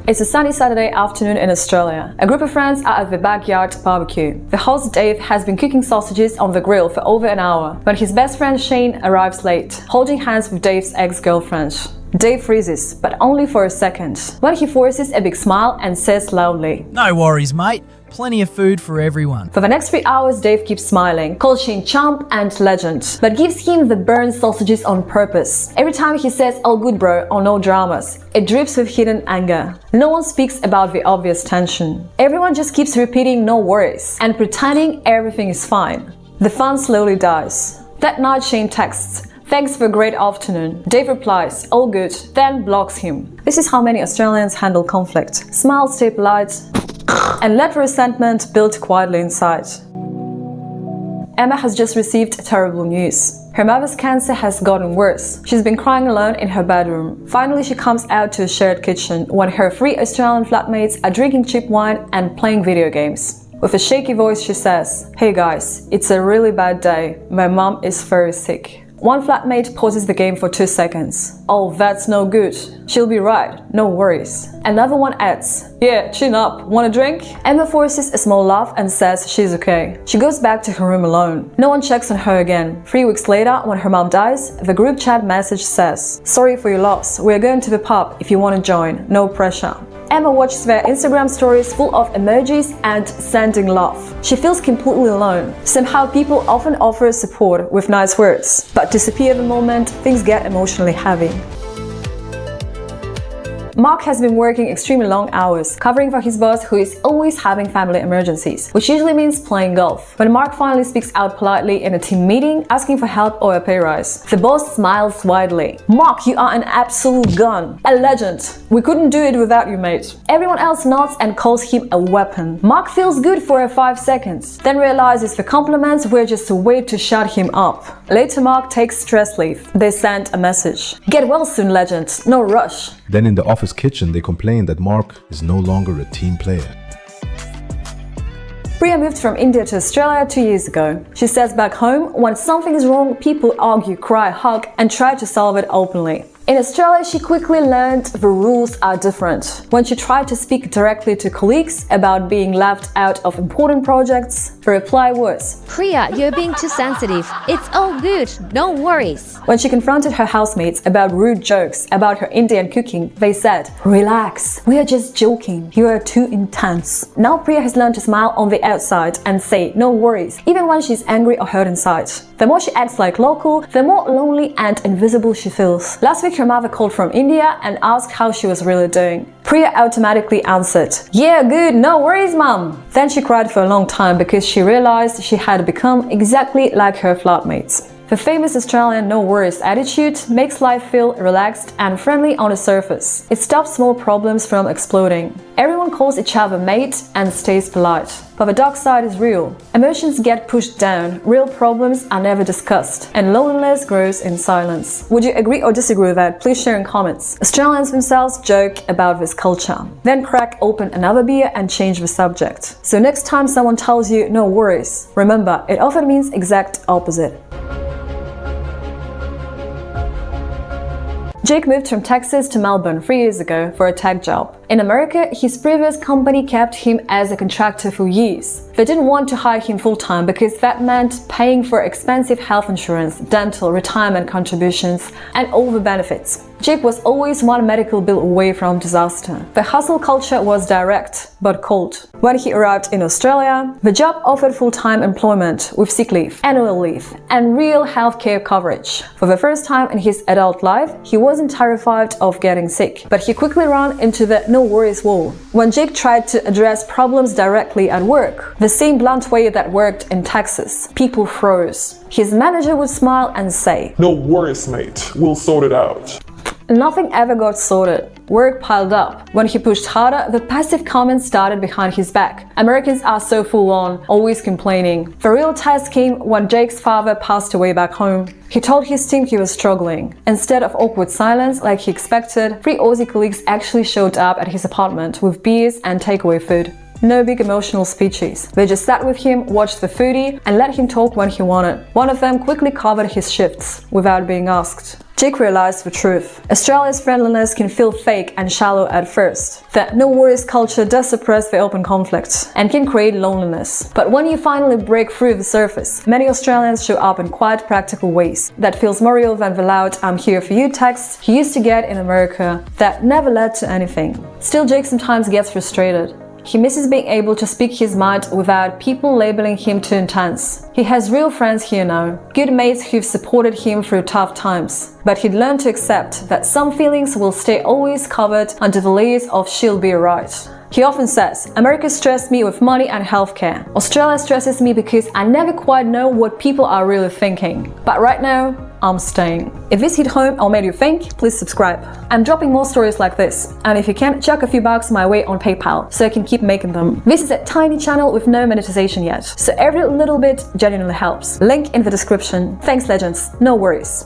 It's a sunny Saturday afternoon in Australia. A group of friends are at the backyard barbecue. The host Dave has been cooking sausages on the grill for over an hour when his best friend Shane arrives late, holding hands with Dave's ex-girlfriend. Dave freezes, but only for a second, when he forces a big smile and says loudly, "No worries, mate. Plenty of food for everyone." For the next 3 hours, Dave keeps smiling, calls Shane chump and legend, but gives him the burned sausages on purpose. Every time he says "all good bro" or "no dramas," it drips with hidden anger. No one speaks about the obvious tension. Everyone just keeps repeating "no worries" and pretending everything is fine. The fun slowly dies. That night Shane texts, "Thanks for a great afternoon." Dave replies, "All good," then blocks him. This is how many Australians handle conflict. Smile, stay polite, and let resentment build quietly inside. Emma has just received terrible news. Her mother's cancer has gotten worse. She's been crying alone in her bedroom. Finally, she comes out to a shared kitchen when her 3 Australian flatmates are drinking cheap wine and playing video games. With a shaky voice, she says, "Hey guys, it's a really bad day. My mom is very sick." One flatmate pauses the game for 2 seconds. "Oh, that's no good. She'll be right. No worries." Another one adds, "Yeah, chin up. Want a drink?" Emma forces a small laugh and says she's okay. She goes back to her room alone. No one checks on her again. 3 weeks later, when her mom dies, the group chat message says, "Sorry for your loss. We're going to the pub if you want to join. No pressure." Emma watches their Instagram stories full of emojis and sending love. She feels completely alone. Somehow people often offer support with nice words, but disappear the moment things get emotionally heavy. Mark has been working extremely long hours, covering for his boss who is always having family emergencies, which usually means playing golf. When Mark finally speaks out politely in a team meeting, asking for help or a pay rise, the boss smiles widely. "Mark, you are an absolute gun. A legend. We couldn't do it without you, mate." Everyone else nods and calls him a weapon. Mark feels good for a 5 seconds, then realizes the compliments were just a way to shut him up. Later, Mark takes stress leave. They send a message. "Get well soon, legend. No rush." Then in the office kitchen, they complain that Mark is no longer a team player. Priya moved from India to Australia 2 years ago. She says back home, when something is wrong, people argue, cry, hug, and try to solve it openly. In Australia, she quickly learned the rules are different. When she tried to speak directly to colleagues about being left out of important projects, the reply was, "Priya, you're being too sensitive. It's all good. No worries." When she confronted her housemates about rude jokes about her Indian cooking, they said, "Relax, we are just joking. You are too intense." Now Priya has learned to smile on the outside and say no worries, even when she's angry or hurt inside. The more she acts like local, the more lonely and invisible she feels. Last week, her mother called from India and asked how she was really doing. Priya automatically answered, "Yeah, good, no worries, mom." Then she cried for a long time because she realized she had become exactly like her flatmates. The famous Australian no worries attitude makes life feel relaxed and friendly on the surface. It stops small problems from exploding. Everyone calls each other mate and stays polite. But the dark side is real. Emotions get pushed down, real problems are never discussed, and loneliness grows in silence. Would you agree or disagree with that? Please share in comments. Australians themselves joke about this culture, then crack open another beer and change the subject. So next time someone tells you no worries, remember, it often means exact opposite. Jake moved from Texas to Melbourne 3 years ago for a tech job. In America, his previous company kept him as a contractor for years. They didn't want to hire him full-time because that meant paying for expensive health insurance, dental, retirement contributions, and all the benefits. Jake was always one medical bill away from disaster. The hustle culture was direct, but cold. When he arrived in Australia, the job offered full-time employment with sick leave, annual leave, and real healthcare coverage. For the first time in his adult life, he wasn't terrified of getting sick, but he quickly ran into the no worries wall. When Jake tried to address problems directly at work, the same blunt way that worked in Texas, people froze. His manager would smile and say, "No worries, mate. We'll sort it out." Nothing ever got sorted. Work piled up. When he pushed harder, the passive comments started behind his back. Americans are so full on, always complaining. The real test came when Jake's father passed away back home. He told his team he was struggling. Instead of awkward silence like he expected, 3 Aussie colleagues actually showed up at his apartment with beers and takeaway food. No big emotional speeches. They just sat with him, watched the foodie, and let him talk when he wanted. One of them quickly covered his shifts without being asked. Jake realized the truth. Australia's friendliness can feel fake and shallow at first. That no worries culture does suppress the open conflict and can create loneliness. But when you finally break through the surface, many Australians show up in quite practical ways. That feels more real than the loud "I'm here for you" text he used to get in America that never led to anything. Still, Jake sometimes gets frustrated. He misses being able to speak his mind without people labeling him too intense. He has real friends here now, good mates who've supported him through tough times. But he'd learned to accept that some feelings will stay always covered under the layers of "she'll be alright." He often says, "America stressed me with money and healthcare. Australia stresses me because I never quite know what people are really thinking. But right now, I'm staying." If this hit home or made you think, please subscribe. I'm dropping more stories like this, and if you can, chuck a few bucks my way on PayPal so I can keep making them. This is a tiny channel with no monetization yet, so every little bit genuinely helps. Link in the description. Thanks, legends. No worries.